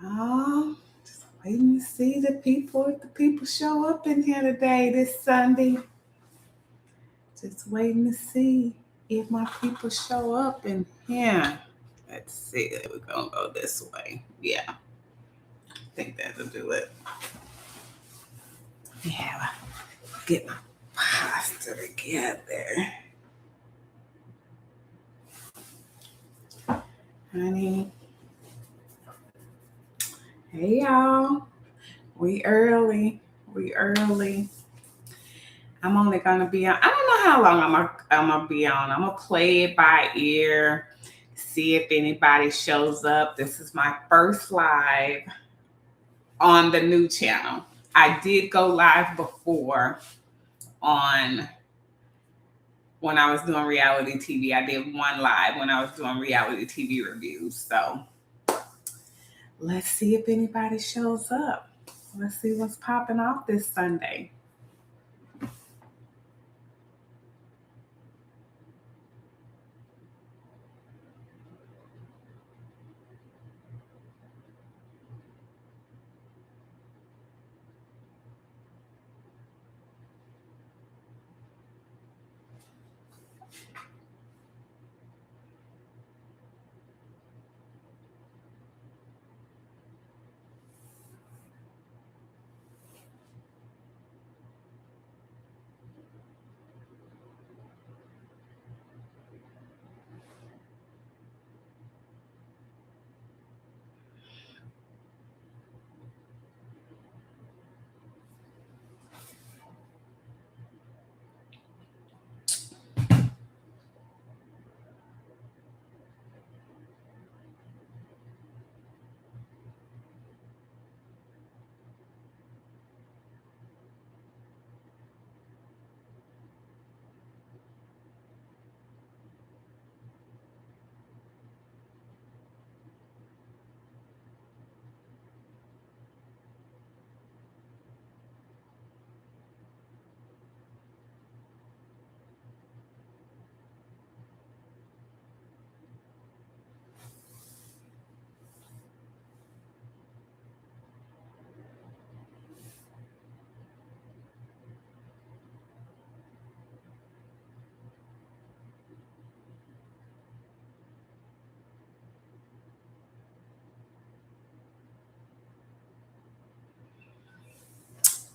Just waiting to see if the people show up in here today, this Sunday. Just waiting to see if my people show up in here. Let's see. We're gonna go this way. Yeah, I think that'll do it. Yeah, get my pasta together. Honey. Hey y'all. We early. We early. I'm only gonna be on. I don't know how long I'm gonna be on. I'm gonna play it by ear, see if anybody shows up. This is my first live on the new channel. I did go live before on when I was doing reality TV. I did one live when I was doing reality TV reviews. So let's see if anybody shows up. Let's see what's popping off this Sunday.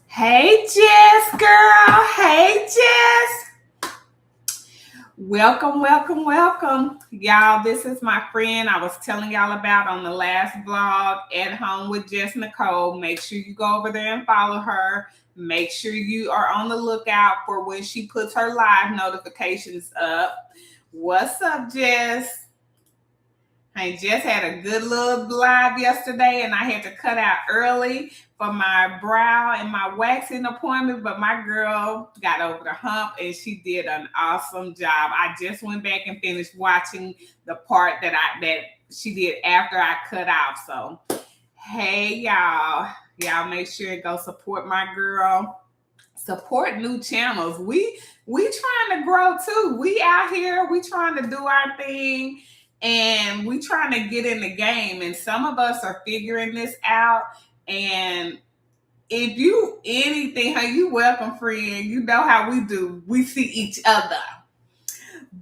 Hey, Jess, girl. Hey, Jess. Welcome, welcome, welcome. Y'all, this is my friend I was telling y'all about on the last vlog, At Home with Jess Nicole. Make sure you go over there and follow her. Make sure you are on the lookout for when she puts her live notifications up. What's up, Jess? I just had a good little live yesterday and I had to cut out early for my brow and my waxing appointment, but my girl got over the hump and she did an awesome job. I just went back and finished watching the part that she did after I cut off. So, hey y'all make sure to go support my girl. Support new channels. We trying to grow too. We out here, we trying to do our thing. And we trying to get in the game, and some of us are figuring this out. And if you anything, hey, you welcome, friend. You know how we do. We see each other.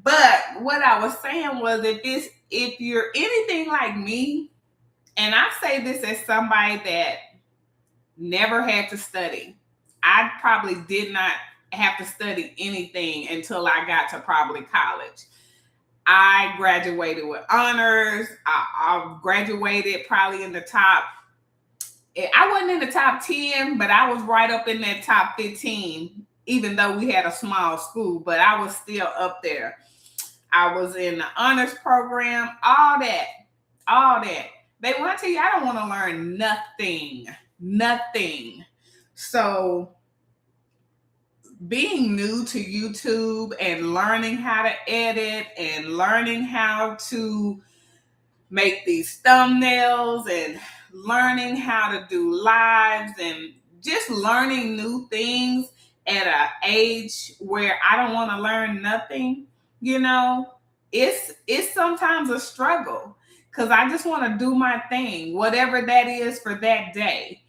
But what I was saying was, if you're anything like me, and I say this as somebody that never had to study, I probably did not have to study anything until I got to probably college. I graduated with honors. I graduated probably in the top. I wasn't in the top 10, but I was right up in that top 15, even though we had a small school, but I was still up there. I was in the honors program, all that. They want to tell you, I don't want to learn nothing. So being new to YouTube and learning how to edit and learning how to make these thumbnails and learning how to do lives and just learning new things at an age where I don't want to learn nothing, it's sometimes a struggle because I just want to do my thing, whatever that is for that day.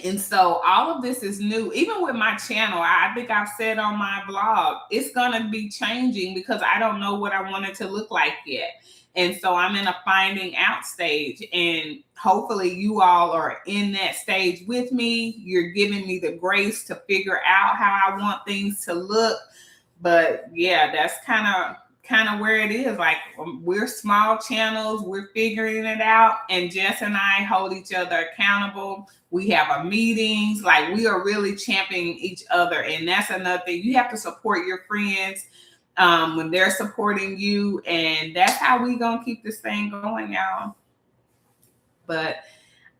And so all of this is new. Even with my channel, I think I've said on my vlog, it's going to be changing because I don't know what I want it to look like yet. And so I'm in a finding out stage, and hopefully you all are in that stage with me. You're giving me the grace to figure out how I want things to look. But yeah, that's kind of where it is. Like, we're small channels, we're figuring it out, and Jess and I hold each other accountable. We have our meetings, like we are really championing each other. And that's another thing. You have to support your friends when they're supporting you. And that's how we gonna keep this thing going, y'all. But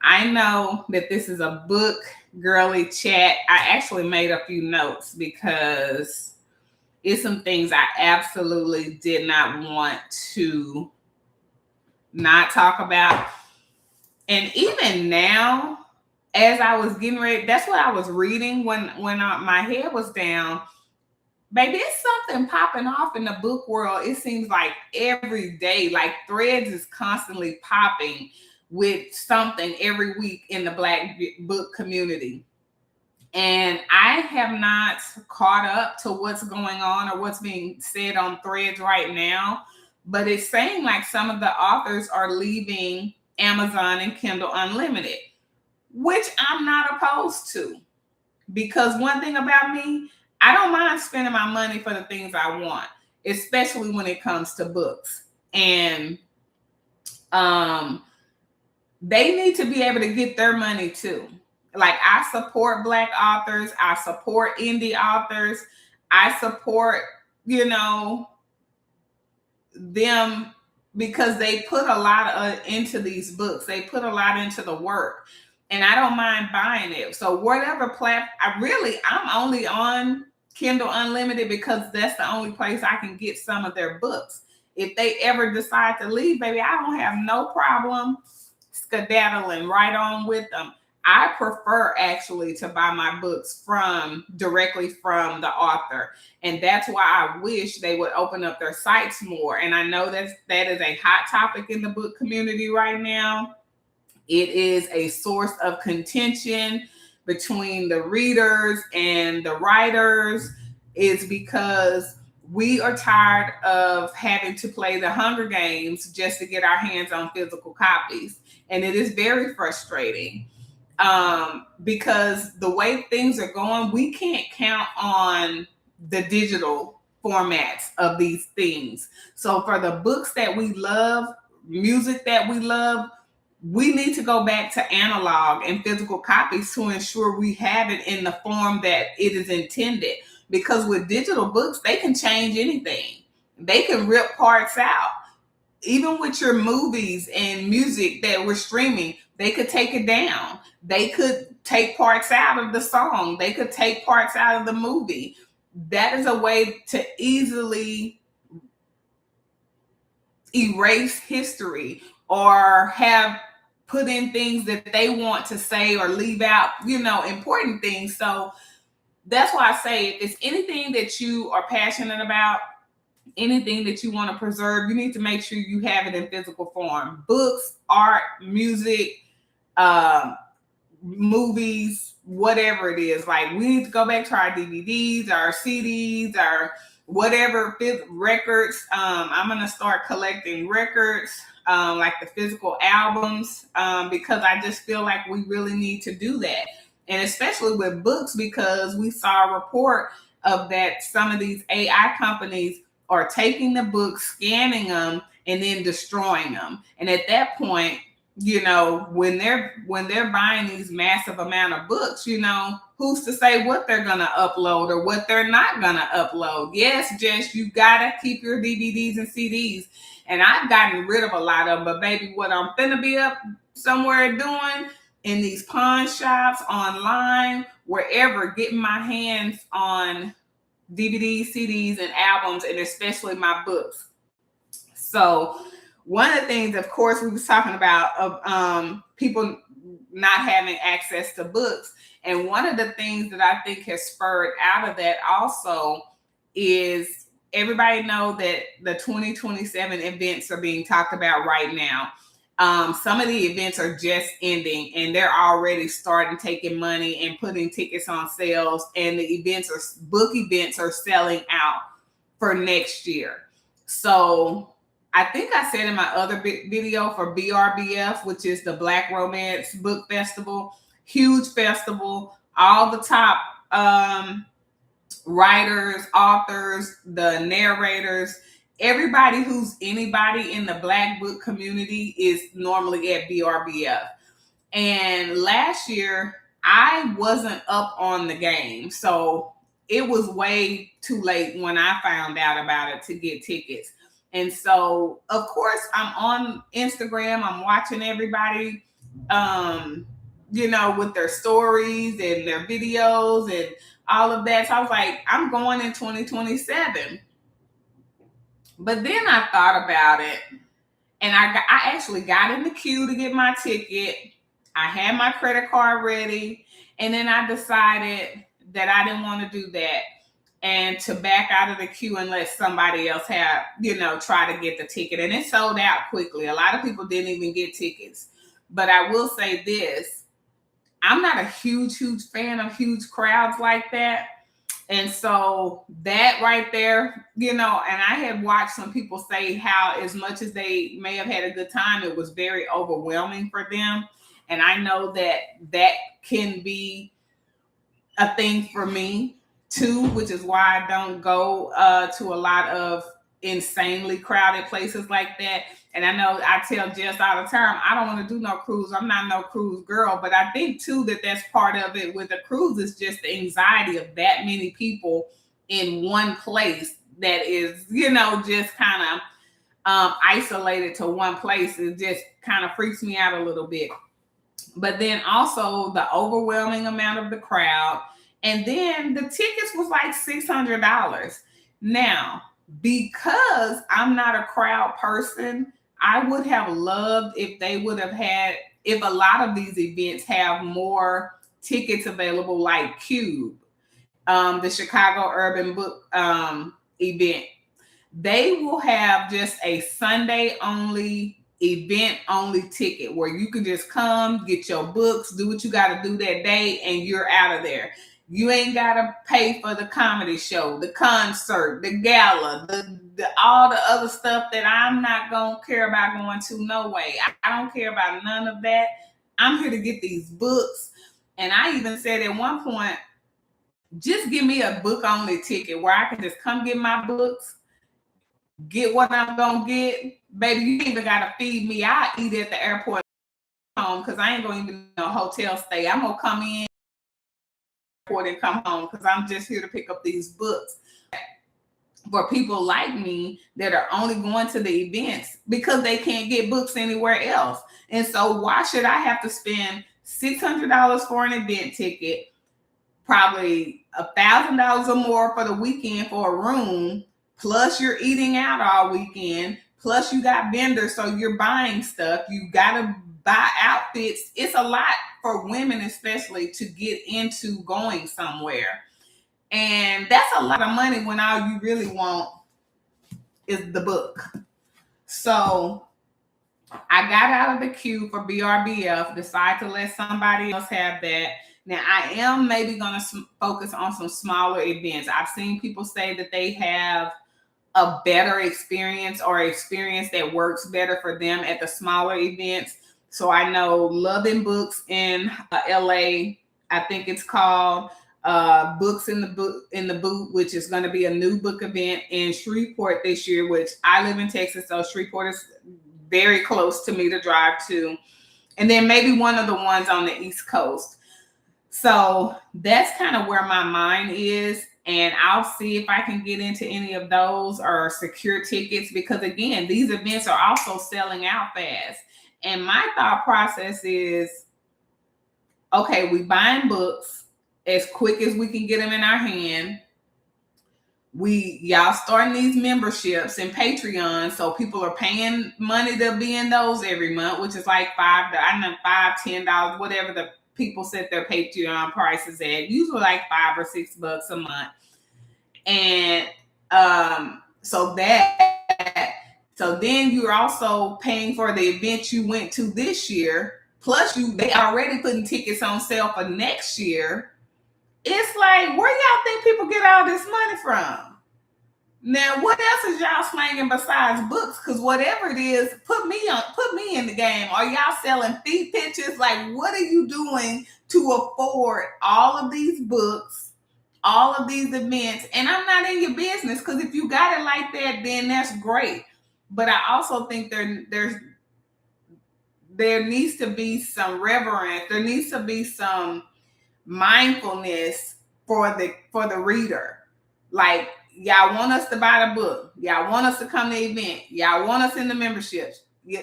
I know that this is a book girly chat. I actually made a few notes because it's some things I absolutely did not want to not talk about. And even now, as I was getting ready, that's what I was reading when my head was down. Baby, it's something popping off in the book world. It seems like every day, like threads is constantly popping with something every week in the Black book community. And I have not caught up to what's going on or what's being said on threads right now. But it's saying like some of the authors are leaving Amazon and Kindle Unlimited, which I'm not opposed to. Because one thing about me, I don't mind spending my money for the things I want, especially when it comes to books. And they need to be able to get their money too. Like, I support Black authors, I support indie authors, I support, them because they put a lot into these books. They put a lot into the work, and I don't mind buying it. So whatever I'm only on Kindle Unlimited because that's the only place I can get some of their books. If they ever decide to leave, baby, I don't have no problem skedaddling right on with them. I prefer actually to buy my books directly from the author. And that's why I wish they would open up their sites more. And I know that is a hot topic in the book community right now. It is a source of contention between the readers and the writers, is because we are tired of having to play the Hunger Games just to get our hands on physical copies. And it is very frustrating. Because the way things are going, we can't count on the digital formats of these things. So for the books that we love, music that we love, we need to go back to analog and physical copies to ensure we have it in the form that it is intended. Because with digital books, they can change anything. They can rip parts out. Even with your movies and music that we're streaming, they could take it down. They could take parts out of the song. They could take parts out of the movie. That is a way to easily erase history or have put in things that they want to say or leave out, important things. So that's why I say, if it's anything that you are passionate about, anything that you want to preserve, you need to make sure you have it in physical form. Books, art, music, movies, whatever it is. Like, we need to go back to our DVDs, our CDs, our whatever, records. I'm going to start collecting records, like the physical albums, because I just feel like we really need to do that. And especially with books, because we saw a report of that some of these AI companies are taking the books, scanning them, and then destroying them. And at that point, when they're buying these massive amount of books, who's to say what they're gonna upload or what they're not gonna upload? Yes, Jess, you gotta keep your DVDs and CDs. And I've gotten rid of a lot of them, but baby, what I'm finna be up somewhere doing in these pawn shops, online, wherever, getting my hands on DVDs, CDs, and albums, and especially my books. So one of the things, of course, we was talking about of people not having access to books. And one of the things that I think has spurred out of that also is everybody know that the 2027 events are being talked about right now. Some of the events are just ending and they're already starting taking money and putting tickets on sales, and the book events are selling out for next year. So I think I said in my other video for BRBF, which is the Black Romance Book Festival, huge festival, all the top writers, authors, the narrators, everybody who's anybody in the Black book community is normally at BRBF. And last year, I wasn't up on the game. So it was way too late when I found out about it to get tickets. And so, of course, I'm on Instagram. I'm watching everybody, with their stories and their videos and all of that. So I was like, I'm going in 2027. But then I thought about it, and I actually got in the queue to get my ticket. I had my credit card ready, and then I decided that I didn't want to do that and to back out of the queue and let somebody else try to get the ticket. And it sold out quickly. A lot of people didn't even get tickets. But I will say this, I'm not a huge fan of huge crowds like that. And so that right there, and I had watched some people say how as much as they may have had a good time, it was very overwhelming for them. And I know that can be a thing for me too, which is why I don't go to a lot of insanely crowded places like that. And I know I tell Jess all the time, I don't want to do no cruise. I'm not no cruise girl. But I think too that's part of it with a cruise is just the anxiety of that many people in one place that is, just kind of isolated to one place. It just kind of freaks me out a little bit. But then also the overwhelming amount of the crowd. And then the tickets was like $600. Now, because I'm not a crowd person, I would have loved if they would have had, if a lot of these events have more tickets available, like Cube, the Chicago Urban Book event. They will have just a Sunday only, event only ticket where you can just come, get your books, do what you got to do that day, and you're out of there. You ain't got to pay for the comedy show, the concert, the gala, the all the other stuff that I'm not going to care about going to. No way. I don't care about none of that. I'm here to get these books. And I even said at one point, just give me a book only ticket where I can just come get my books, get what I'm going to get. Baby, you even got to feed me. I eat at the airport home because I ain't going to even no hotel stay. I'm going to come in and come home because I'm just here to pick up these books for people like me that are only going to the events because they can't get books anywhere else. And so why should I have to spend $600 for an event ticket, probably $1,000 or more for the weekend for a room, plus you're eating out all weekend, plus you got vendors, so you're buying stuff, you got to buy outfits. It's a lot for women, especially, to get into going somewhere. And that's a lot of money when all you really want is the book. So I got out of the queue for BRBF, decided to let somebody else have that. Now, I am maybe going to focus on some smaller events. I've seen people say that they have a better experience or experience that works better for them at the smaller events. So I know Love and Books in LA, I think it's called Books in the Boot, which is going to be a new book event in Shreveport this year, which I live in Texas, so Shreveport is very close to me to drive to. And then maybe one of the ones on the East Coast. So that's kind of where my mind is. And I'll see if I can get into any of those or secure tickets, because again, these events are also selling out fast. And my thought process is, okay, we buying books as quick as we can get them in our hand. Y'all starting these memberships and Patreon, so people are paying money to be in those every month, which is like $5, $10, whatever the people set their Patreon prices at, usually like $5 or $6 a month. And So then you're also paying for the event you went to this year. Plus, they already putting tickets on sale for next year. It's like, where y'all think people get all this money from? Now, what else is y'all slanging besides books? Because whatever it is, put me in the game. Are y'all selling feet pictures? Like, what are you doing to afford all of these books, all of these events? And I'm not in your business, because if you got it like that, then that's great. But I also think there needs to be some reverence. There needs to be some mindfulness for the reader. Like, y'all want us to buy the book, y'all want us to come to the event, y'all want us in the memberships. Yeah.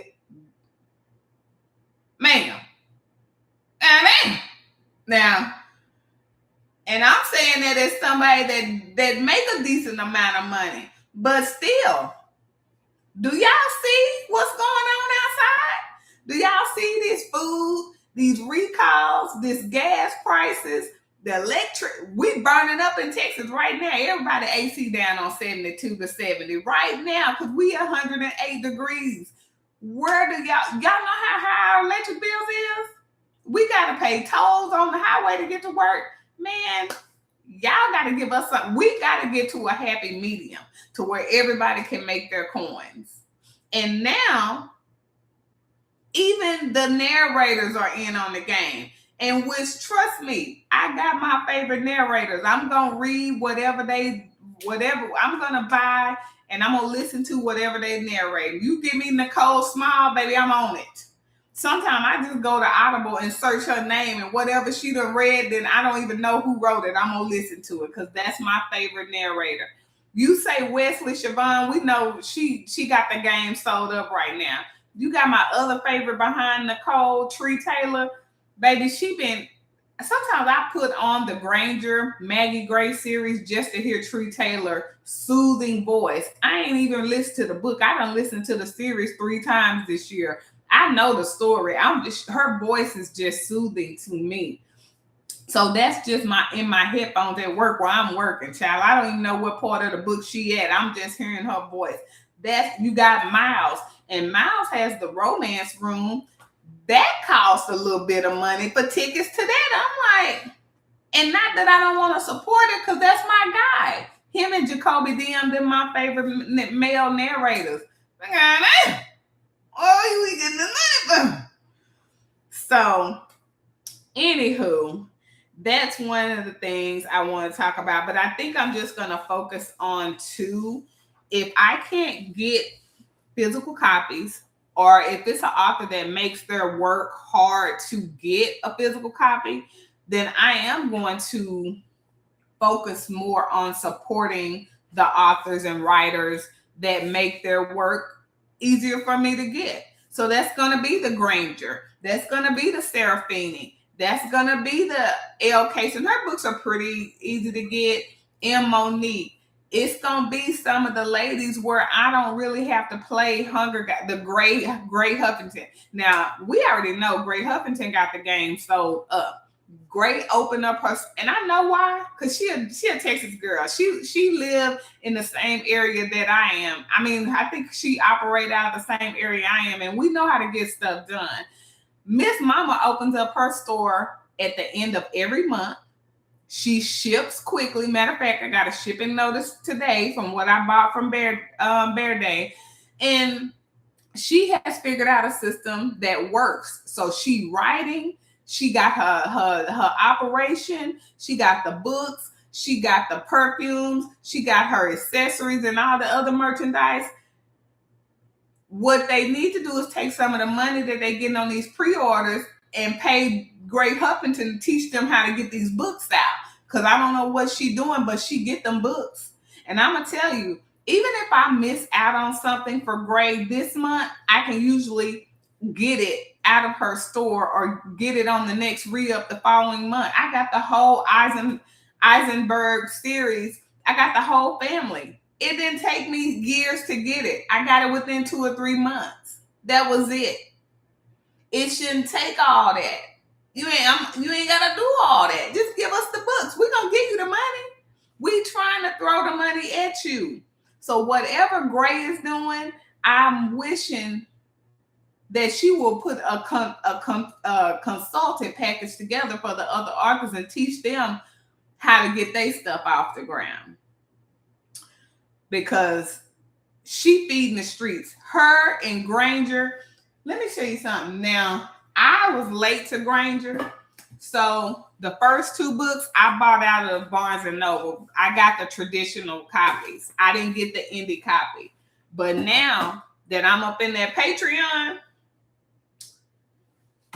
Ma'am. Now, and I'm saying that as somebody that make a decent amount of money, but still, do y'all see what's going on outside? Do y'all see this food, these recalls, this gas prices, the electric? We burning up in Texas right now. Everybody AC down on 72 to 70 right now, because we 108 degrees. Where do y'all know how high our electric bills is? We got to pay tolls on the highway to get to work. Man, y'all got to give us something. We got to get to a happy medium to where everybody can make their coins. And now, even the narrators are in on the game. And which, trust me, I got my favorite narrators. I'm going to read whatever I'm going to buy, and I'm going to listen to whatever they narrate. You give me Nicole Small, baby, I'm on it. Sometimes I just go to Audible and search her name, and whatever she done read, then I don't even know who wrote it. I'm going to listen to it, because that's my favorite narrator. You say Wesley Siobhan, we know she got the game sold up right now. You got my other favorite behind Nicole, Tree Taylor. Baby, sometimes I put on the Granger, Maggie Gray series just to hear Tree Taylor soothing voice. I ain't even listened to the book. I done listened to the series 3 times this year. I know the story. Her voice is just soothing to me. So that's just in my headphones at work where I'm working, child. I don't even know what part of the book she at. I'm just hearing her voice. You got Miles, and Miles has the romance room. That costs a little bit of money for tickets to that. I'm like, and not that I don't want to support it, because that's my guy. Him and Jacoby Diem, they're my favorite male narrators. Oh, you getting the money from? So, anywho, that's one of the things I want to talk about. But I think I'm just going to focus on 2. If I can't get physical copies, or if it's an author that makes their work hard to get a physical copy, then I am going to focus more on supporting the authors and writers that make their work easier for me to get. So that's going to be the Granger. That's going to be the Serafini. That's going to be the L. Case. And her books are pretty easy to get. M. Monique. It's going to be some of the ladies where I don't really have to play the Gray Huffington. Now, we already know Gray Huffington got the game sold up. Gray opened up her, and I know why, because she a Texas girl. She lived in the same area that I am. I mean, I think she operated out of the same area I am, and we know how to get stuff done. Miss Mama opens up her store at the end of every month. She ships quickly. Matter of fact, I got a shipping notice today from what I bought from Bear Day. And she has figured out a system that works. So she writing, she got her operation, she got the books, she got the perfumes, she got her accessories and all the other merchandise. What they need to do is take some of the money that they getting on these pre-orders and pay Gray Huffington to teach them how to get these books out. Because I don't know what she doing, but she get them books. And I'm going to tell you, even if I miss out on something for Gray this month, I can usually get it out of her store or get it on the next re-up the following month. I got the whole Eisenberg series. I got the whole family. It didn't take me years to get it. I got it within 2 or 3 months. That was it. It shouldn't take all that. You ain't gotta do all that. Just give us the books. We're gonna give you the money. We trying to throw the money money at you. So whatever Gray is doing, I'm wishing that she will put a consultant package together for the other authors and teach them how to get their stuff off the ground. Because she feeding the streets. Her and Granger. Let me show you something. Now, I was late to Granger. So the first 2 books I bought out of Barnes and Noble. I got the traditional copies. I didn't get the indie copy. But now that I'm up in that Patreon,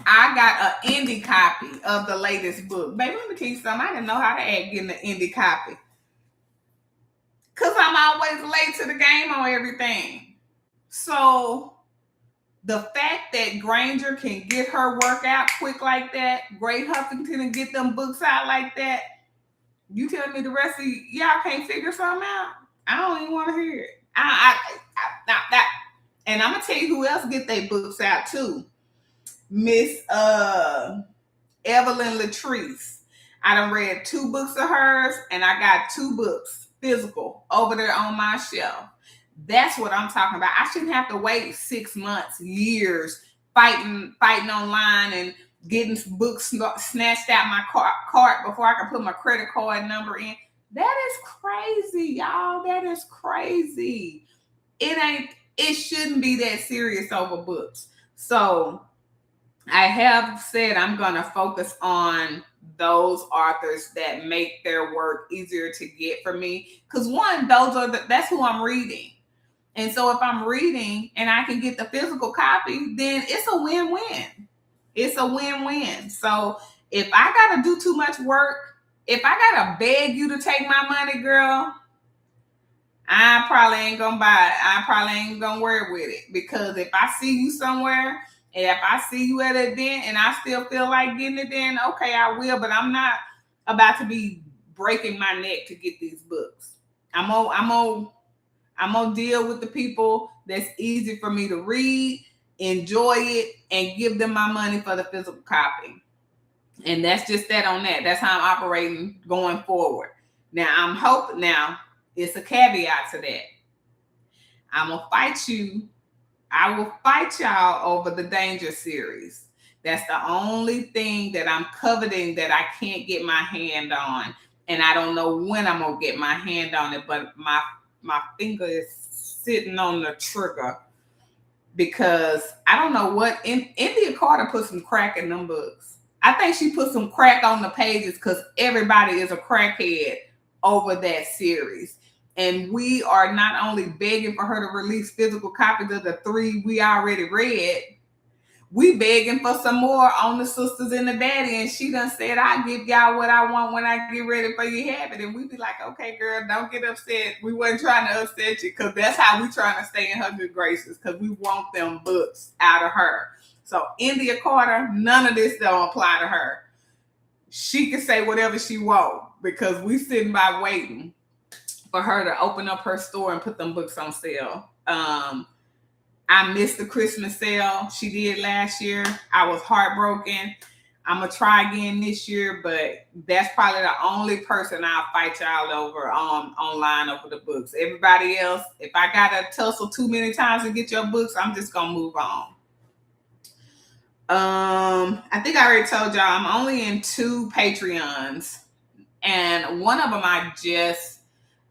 I got an indie copy of the latest book. Baby, let me tell you something. I didn't know how to act getting an indie copy. Because I'm always late to the game on everything. So the fact that Granger can get her work out quick like that, Great Huffington and get them books out like that, you telling me the rest of y'all can't figure something out? I don't even want to hear it. And I'm going to tell you who else get their books out too. Miss Evelyn Latrice. I done read 2 books of hers, and I got 2 books physical over there on my shelf. That's what I'm talking about. I shouldn't have to wait 6 months, years, fighting online and getting books snatched out my cart before I can put my credit card number in. That is crazy, y'all. That is crazy. It shouldn't be that serious over books. So I have said I'm going to focus on those authors that make their work easier to get for me. Because one, that's who I'm reading. And so if I'm reading and I can get the physical copy, then it's a win-win. It's a win-win. So if I got to do too much work, if I got to beg you to take my money, girl, I probably ain't going to buy it. I probably ain't going to worry with it. Because if I see you somewhere, and if I see you at an event and I still feel like getting it, then okay, I will. But I'm not about to be breaking my neck to get these books. I'm gonna deal with the people that's easy for me to read, enjoy it, and give them my money for the physical copy. And that's just that on that. That's how I'm operating going forward. Now, it's a caveat to that. I'm gonna fight you. I will fight y'all over the Danger series. That's the only thing that I'm coveting that I can't get my hand on. And I don't know when I'm going to get my hand on it, but my finger is sitting on the trigger because I don't know what. India Carter put some crack in them books. I think she put some crack on the pages because everybody is a crackhead over that series. And we are not only begging for her to release physical copies of the 3 we already read, we begging for some more on the Sisters and the Daddy. And she done said, I'll give y'all what I want when I get ready for you have it. And we be like, okay, girl, don't get upset. We wasn't trying to upset you because that's how we trying to stay in her good graces because we want them books out of her. So India Carter, none of this don't apply to her. She can say whatever she want because we sitting by waiting for her to open up her store and put them books on sale. I missed the Christmas sale she did last year. I was heartbroken. I'm going to try again this year, but that's probably the only person I'll fight y'all over online over the books. Everybody else, if I got to tussle too many times to get your books, I'm just going to move on. I think I already told y'all I'm only in 2 Patreons, and one of them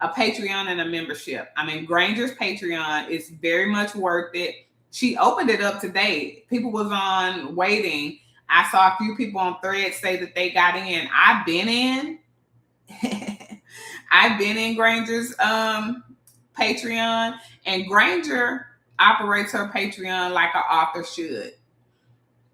a Patreon and a membership. I mean, Granger's Patreon is very much worth it. She opened it up today. People was on waiting. I saw a few people on Threads say that they got in. I've been in. I've been in Granger's Patreon, and Granger operates her Patreon like an author should.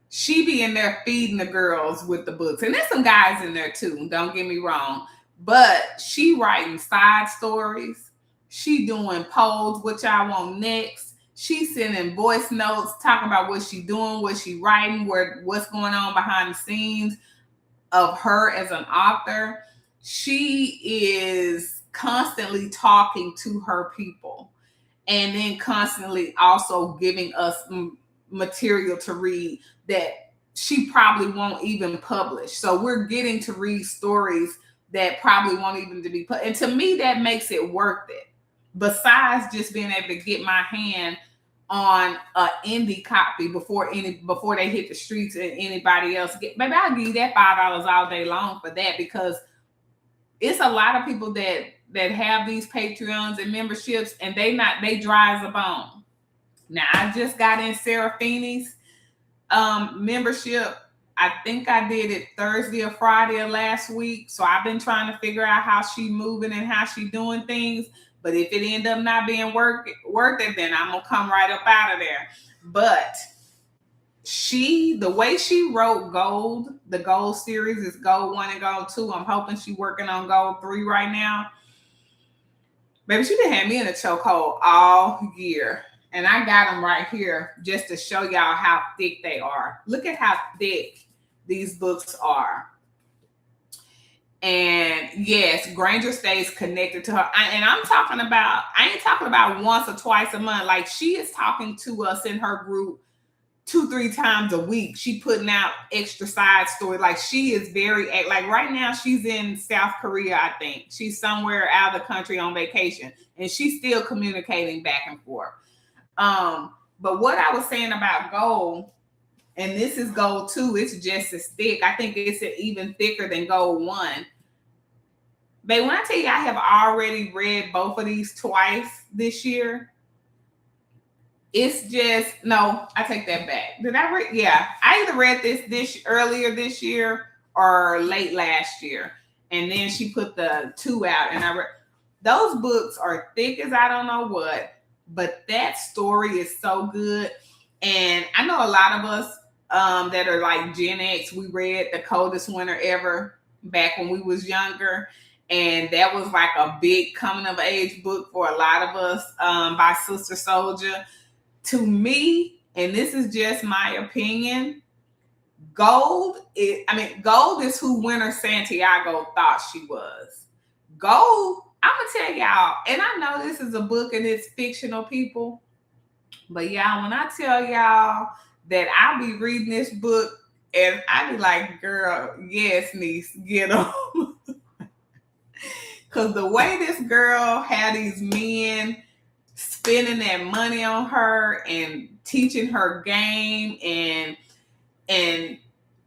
She be in there feeding the girls with the books. And there's some guys in there too, don't get me wrong. But she writing side stories. She doing polls, what y'all want next. She sending voice notes, talking about what she doing, what she writing, what's going on behind the scenes of her as an author. She is constantly talking to her people and then constantly also giving us material to read that she probably won't even publish. So we're getting to read stories that probably won't even be put. And to me, that makes it worth it. Besides just being able to get my hand on an indie copy before they hit the streets and anybody else get. Maybe I'll give you that $5 all day long for that, because it's a lot of people that have these Patreons and memberships, and they dry as a bone. Now I just got in Serafini's membership. I think I did it Thursday or Friday of last week. So I've been trying to figure out how she moving and how she doing things. But if it end up not being worth it, then I'm gonna come right up out of there. But the way she wrote Gold, the Gold series is Gold 1 and Gold 2. I'm hoping she's working on Gold 3 right now. Baby, she done had me in a chokehold all year. And I got them right here just to show y'all how thick they are. Look at how thick these books are. And yes, Granger stays connected to her. I ain't talking about once or twice a month. Like, she is talking to us in her group 2-3 times a week. She putting out extra side story. Like, she is very, like, right now she's in South Korea, I think. She's somewhere out of the country on vacation, and she's still communicating back and forth. But what I was saying about Gold, and this is Gold 2, it's just as thick. I think it's even thicker than Gold 1. But when I tell you I have already read both of these twice this year, it's just, no, I take that back. Did I read? Yeah, I either read this earlier this year or late last year. And then she put the 2 out, and I read. Those books are thick as I don't know what, but that story is so good. And I know a lot of us that are like Gen X, we read The Coldest Winter Ever back when we was younger. And that was like a big coming of age book for a lot of us, by Sister Soldier. To me, and this is just my opinion, Gold is who Winter Santiago thought she was. Gold, I'm gonna tell y'all, and I know this is a book and it's fictional, people, but y'all, when I tell y'all that I be reading this book and I be like, girl, yes, niece, get them. Because the way this girl had these men spending that money on her and teaching her game, and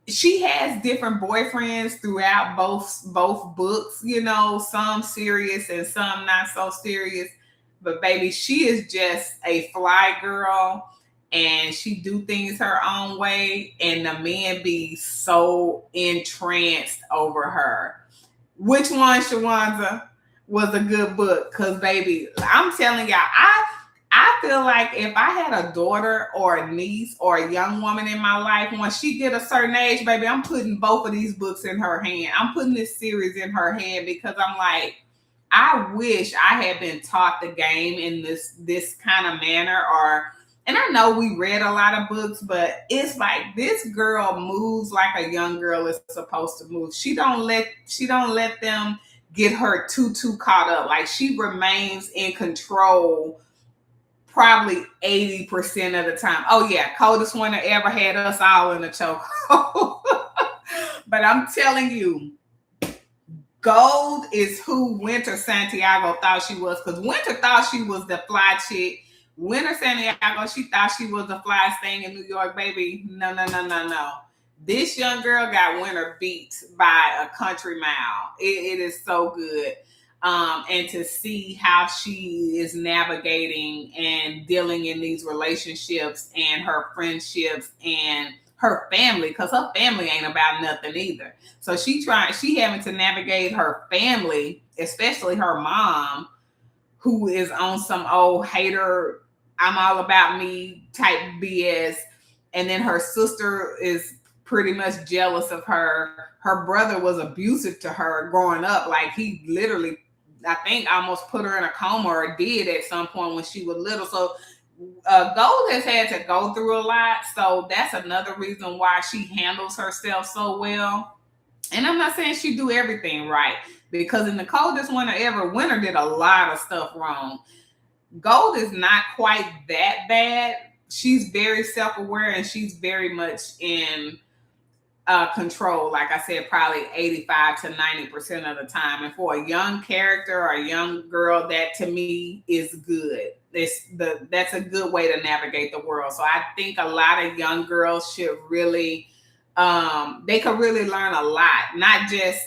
she has different boyfriends throughout both books, you know, some serious and some not so serious. But baby, she is just a fly girl, and she do things her own way, and the men be so entranced over her. Which one, Shawanza, was a good book? Because, baby, I'm telling y'all, I feel like if I had a daughter or a niece or a young woman in my life, when she get a certain age, baby, I'm putting both of these books in her hand. I'm putting this series in her hand, because I'm like, I wish I had been taught the game in this kind of manner. And I know we read a lot of books, but it's like this girl moves like a young girl is supposed to move. She don't let them get her too caught up. Like, she remains in control probably 80% of the time. Oh yeah, Coldest Winter Ever had us all in a chokehold. But I'm telling you, Gold is who Winter Santiago thought she was, because Winter thought she was the fly chick. Winter Santiago, she thought she was the fly thing in New York, baby. No. This young girl got Winter beat by a country mile. It is so good. And to see how she is navigating and dealing in these relationships and her friendships and her family, because her family ain't about nothing either. So she having to navigate her family, especially her mom, who is on some old hater, I'm all about me type BS. And then her sister is pretty much jealous of her. Her brother was abusive to her growing up. Like, he literally, I think, almost put her in a coma, or did at some point when she was little. So Gold has had to go through a lot. So that's another reason why she handles herself so well. And I'm not saying she do everything right, because in The Coldest Winter Ever, Winter did a lot of stuff wrong. Gold is not quite that bad. She's very self-aware, and she's very much in control, like I said, probably 85 to 90% of the time. And for a young character or a young girl, that to me is good. That's a good way to navigate the world. So I think a lot of young girls should really, they could really learn a lot, not just,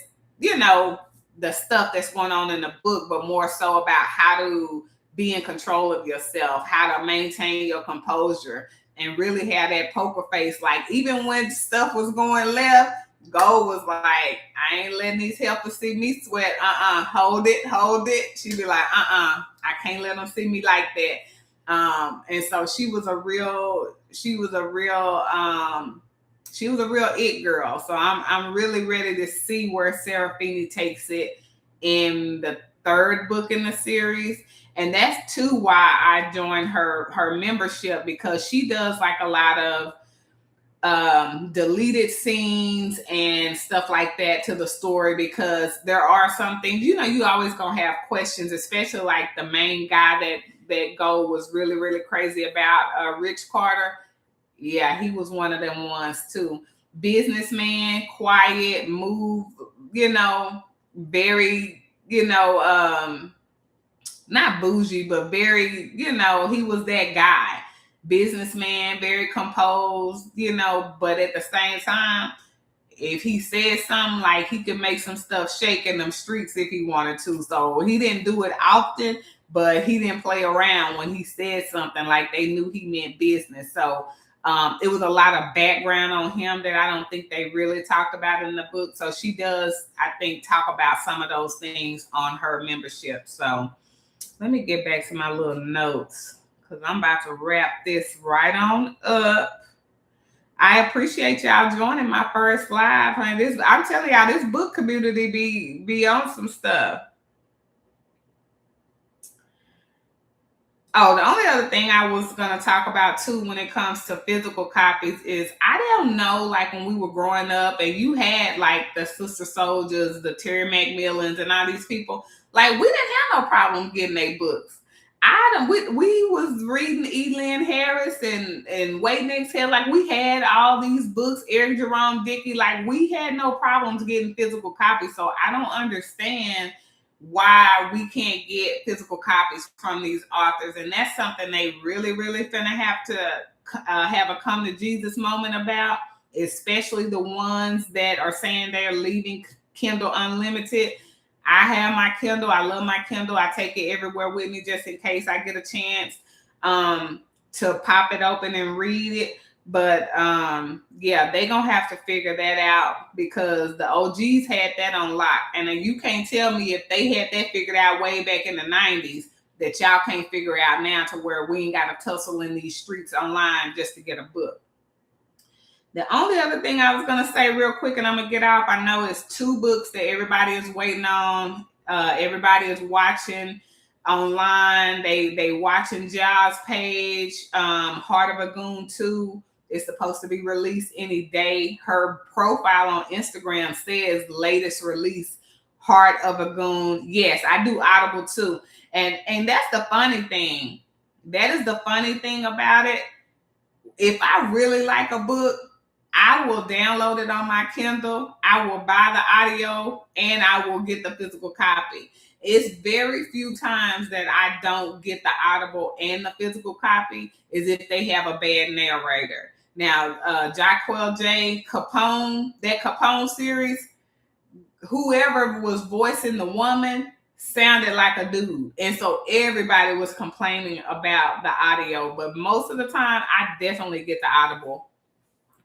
the stuff that's going on in the book, but more so about how to be in control of yourself, how to maintain your composure, and really have that poker face. Like, even when stuff was going left, Gold was like, I ain't letting these helpers see me sweat. Hold it. She'd be like, I can't let them see me like that. And so she was a real it girl. So I'm really ready to see where Serafini takes it in the third book in the series. And that's too why I joined her membership, because she does like a lot of deleted scenes and stuff like that to the story, because there are some things, you always gonna have questions, especially like the main guy that Gold was really, really crazy about, Rich Carter. Yeah, he was one of them ones too. Businessman, quiet, move, very, not bougie, but very, he was that guy. Businessman, very composed, but at the same time, if he said something, like, he could make some stuff shake in them streets if he wanted to. So he didn't do it often, but he didn't play around when he said something, like they knew he meant business. So it was a lot of background on him that I don't think they really talked about in the book. So she does, I think, talk about some of those things on her membership. So let me get back to my little notes, because I'm about to wrap this right on up. I appreciate y'all joining my first live. Honey, I'm telling y'all, this book community be on some stuff. Oh, the only other thing I was going to talk about too when it comes to physical copies is, I don't know, like when we were growing up and you had like the Sister Soldiers, the Terry McMillans, and all these people, like, we didn't have no problem getting their books. We was reading E. Lynn Harris and Waiting to Exhale. Like, we had all these books, Eric Jerome Dickey. Like, we had no problems getting physical copies. So I don't understand why we can't get physical copies from these authors. And that's something they really, really finna have to have a come to Jesus moment about, especially the ones that are saying they're leaving Kindle Unlimited. I have my Kindle. I love my Kindle. I take it everywhere with me just in case I get a chance to pop it open and read it. But yeah, they gonna have to figure that out, because the OGs had that on lock. And then you can't tell me, if they had that figured out way back in the 90s, that y'all can't figure out now, to where we ain't got to tussle in these streets online just to get a book. The only other thing I was going to say real quick, and I'm going to get off, I know it's 2 books that everybody is waiting on. Everybody is watching online. They watching Jaws page. Heart of a Goon 2 is supposed to be released any day. Her profile on Instagram says latest release, Heart of a Goon. Yes, I do Audible too. And that's the funny thing. That is the funny thing about it. If I really like a book, I will download it on my Kindle, I will buy the audio, and I will get the physical copy. It's very few times that I don't get the Audible and the physical copy, is if they have a bad narrator. Now, Jaquel J. Capone, that Capone series, whoever was voicing the woman sounded like a dude. And so everybody was complaining about the audio. But most of the time, I definitely get the Audible,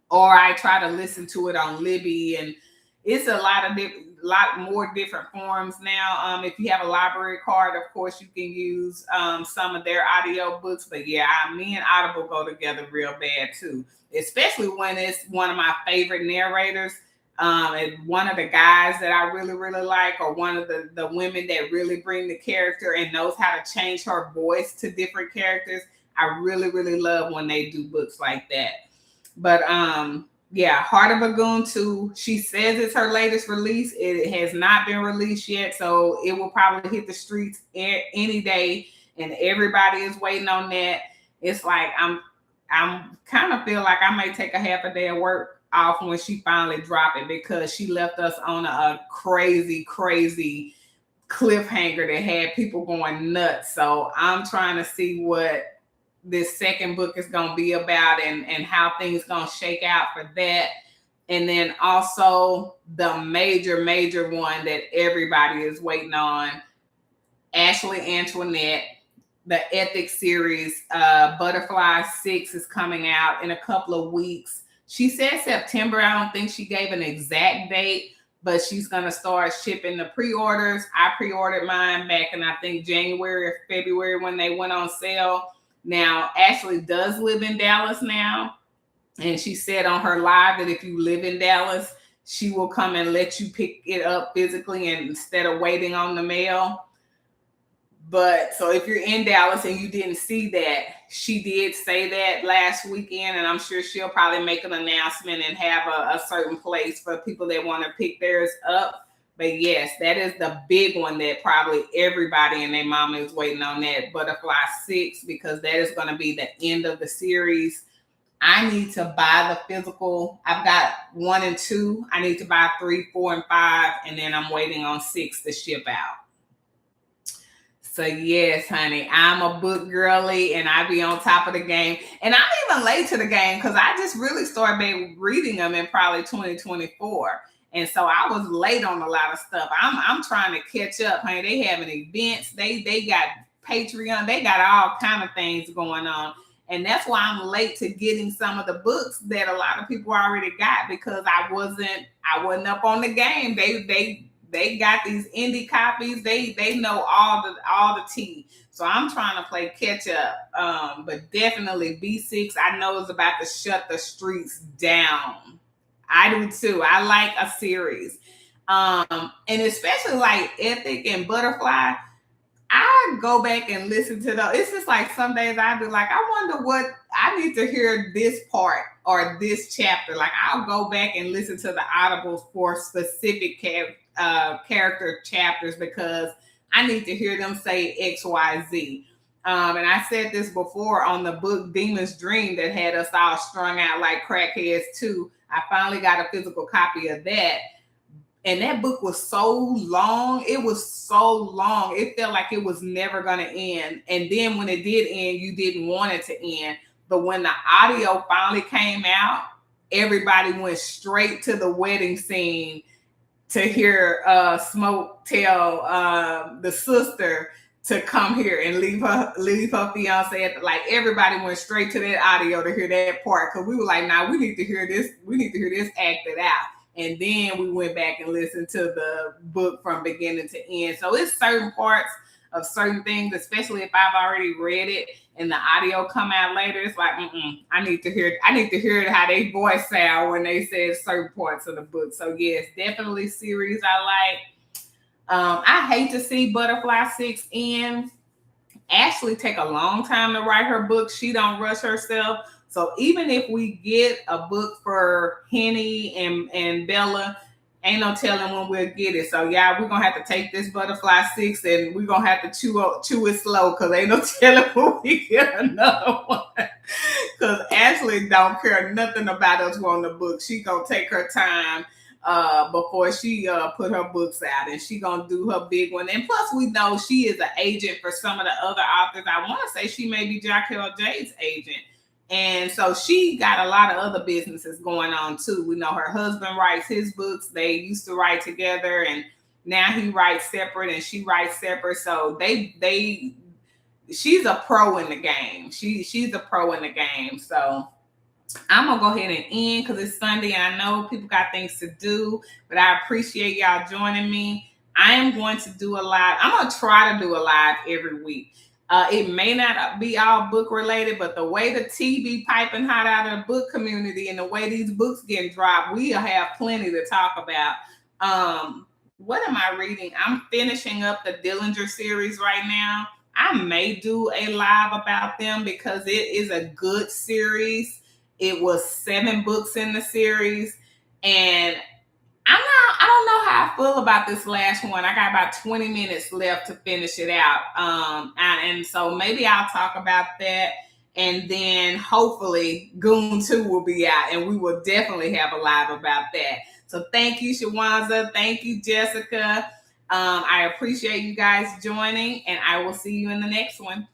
or I try to listen to it on Libby. And it's a lot more different forms now. If you have a library card, of course, you can use some of their audio books. But yeah, me and Audible go together real bad too, especially when it's one of my favorite narrators. And one of the guys that I really, really like, or one of the women that really bring the character and knows how to change her voice to different characters. I really, really love when they do books like that. But yeah, Heart of a Goon 2, she says it's her latest release. It has not been released yet, so it will probably hit the streets any day, and everybody is waiting on that. It's like I'm kind of feel like I may take a half a day of work off when she finally dropped it, because she left us on a crazy, crazy cliffhanger that had people going nuts. So I'm trying to see what this second book is going to be about, and how things going to shake out for that. And then also the major one that everybody is waiting on, Ashley Antoinette, the Ethics series, Butterfly 6 is coming out in a couple of weeks. She said September. I don't think she gave an exact date, but she's going to start shipping the pre-orders. I pre-ordered mine back in, I think, January or February when they went on sale. Now, Ashley does live in Dallas now, and she said on her live that if you live in Dallas, she will come and let you pick it up physically instead of waiting on the mail. But so if you're in Dallas and you didn't see that, she did say that last weekend, and I'm sure she'll probably make an announcement and have a certain place for people that want to pick theirs up. But yes, that is the big one that probably everybody and their mama is waiting on, that Butterfly 6, because that is going to be the end of the series. I need to buy the physical. I've got 1 and 2. I need to buy 3, 4, and 5, and then I'm waiting on 6 to ship out. So yes, honey, I'm a book girly, and I be on top of the game. And I'm even late to the game because I just really started reading them in probably 2024. And so I was late on a lot of stuff. I'm trying to catch up, honey. They having events. They got Patreon. They got all kind of things going on. And that's why I'm late to getting some of the books that a lot of people already got, because I wasn't up on the game. They got these indie copies. They know all the tea. So I'm trying to play catch up. But definitely B6, I know, is about to shut the streets down. I do too. I like a series. And especially like Ethic and Butterfly, I go back and listen to those. It's just like some days I'd be like, I wonder what I need to hear this part or this chapter. Like I'll go back and listen to the audibles for specific character chapters because I need to hear them say X, Y, Z. And I said this before on the book Demon's Dream that had us all strung out like crackheads too. I finally got a physical copy of that. And that book was so long. It was so long. It felt like it was never going to end. And then when it did end, you didn't want it to end. But when the audio finally came out, everybody went straight to the wedding scene to hear Smoke tell the sister to come here and leave her fiance. Like everybody went straight to that audio to hear that part, because we were like, nah, we need to hear this. We need to hear this acted out. And then we went back and listened to the book from beginning to end. So it's certain parts of certain things, especially if I've already read it and the audio come out later. It's like, I need to hear it how they voice sound when they said certain parts of the book. So yes, definitely series I like. I hate to see Butterfly 6 end. Ashley take a long time to write her book. She don't rush herself. So even if we get a book for Henny and Bella, ain't no telling when we'll get it. So yeah, we're gonna have to take this Butterfly 6 and we're gonna have to chew it slow, because ain't no telling when we get another one. Because Ashley don't care nothing about us wanting the book. She gonna take her time before she put her books out, and she gonna do her big one. And plus we know she is an agent for some of the other authors. I want to say she may be Jaquel Jade's agent. And so she got a lot of other businesses going on too. We know her husband writes his books. They used to write together, and now he writes separate and she writes separate. So she's a pro in the game. She's a pro in the game. So I'm gonna go ahead and end because it's Sunday and I know people got things to do, but I appreciate y'all joining me. I am going to do a live. I'm gonna try to do a live every week. It may not be all book related, but the way the tea be piping hot out of the book community and the way these books get dropped, we'll have plenty to talk about. What am I reading? I'm finishing up the Dillinger series right now. I may do a live about them because it is a good series. It was 7 books in the series, and I don't know how I feel about this last one. I got about 20 minutes left to finish it out. And so maybe I'll talk about that. And then hopefully Goon 2 will be out, and we will definitely have a live about that. So thank you, Shawanza. Thank you, Jessica. I appreciate you guys joining, and I will see you in the next one.